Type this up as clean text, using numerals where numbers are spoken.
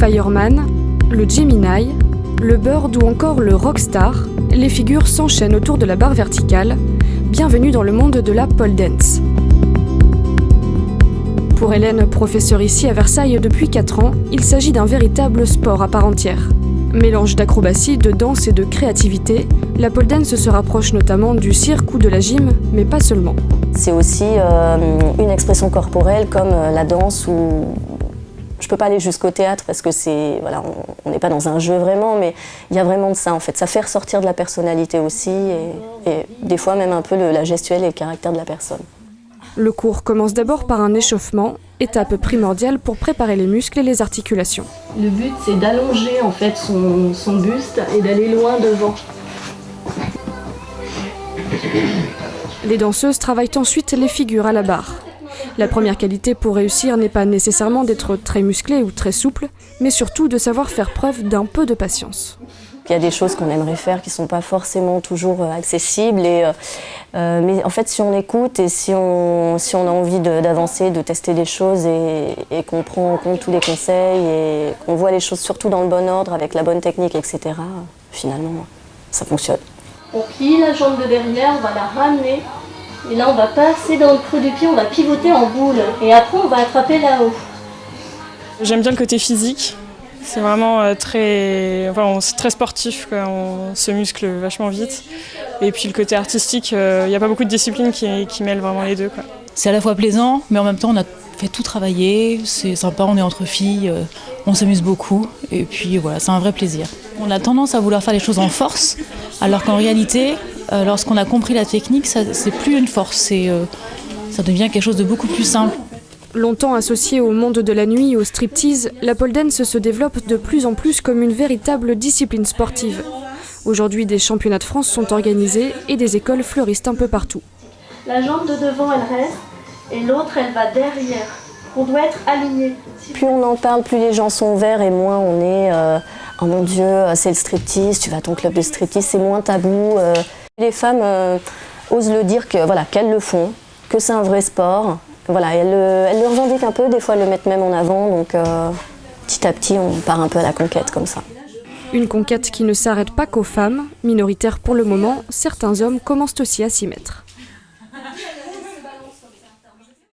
fireman, le Gemini, le bird ou encore le rockstar, les figures s'enchaînent autour de la barre verticale. Bienvenue dans le monde de la pole dance. Pour Hélène, professeure ici à Versailles depuis 4 ans, il s'agit d'un véritable sport à part entière. Mélange d'acrobatie, de danse et de créativité, la pole dance se rapproche notamment du cirque ou de la gym, mais pas seulement. C'est aussi une expression corporelle comme la danse ou... Je ne peux pas aller jusqu'au théâtre parce que on n'est pas dans un jeu vraiment, mais il y a vraiment de ça en fait. Ça fait ressortir de la personnalité aussi et des fois même un peu la gestuelle et le caractère de la personne. Le cours commence d'abord par un échauffement, étape primordiale pour préparer les muscles et les articulations. Le but c'est d'allonger en fait son buste et d'aller loin devant. Les danseuses travaillent ensuite les figures à la barre. La première qualité pour réussir n'est pas nécessairement d'être très musclé ou très souple, mais surtout de savoir faire preuve d'un peu de patience. Il y a des choses qu'on aimerait faire qui ne sont pas forcément toujours accessibles, mais en fait si on écoute et si on a envie d'avancer, de tester des choses et qu'on prend en compte tous les conseils et qu'on voit les choses surtout dans le bon ordre, avec la bonne technique, etc., finalement ça fonctionne. On plie la jambe de derrière, on va la ramener. Et là, on va passer dans le creux du pied, on va pivoter en boule. Et après, on va attraper là-haut. J'aime bien le côté physique. C'est vraiment c'est très sportif, quoi. On se muscle vachement vite. Et puis le côté artistique, il n'y a pas beaucoup de disciplines qui mêlent vraiment les deux, quoi. C'est à la fois plaisant, mais en même temps, on a fait tout travailler. C'est sympa, on est entre filles, on s'amuse beaucoup. Et puis voilà, c'est un vrai plaisir. On a tendance à vouloir faire les choses en force, alors qu'en réalité, lorsqu'on a compris la technique, c'est plus une force, ça devient quelque chose de beaucoup plus simple. Longtemps associée au monde de la nuit et au striptease, la pole dance se développe de plus en plus comme une véritable discipline sportive. Aujourd'hui, des championnats de France sont organisés et des écoles fleurissent un peu partout. La jambe de devant, elle reste, et l'autre, elle va derrière. On doit être aligné. Plus on en parle, plus les gens sont ouverts et moins on est oh mon Dieu, c'est le striptease, tu vas à ton club de striptease, c'est moins tabou. Les femmes osent le dire qu'elles le font, que c'est un vrai sport. Voilà, elles le revendiquent un peu, des fois elles le mettent même en avant, donc petit à petit on part un peu à la conquête comme ça. Une conquête qui ne s'arrête pas qu'aux femmes. Minoritaires pour le moment, certains hommes commencent aussi à s'y mettre.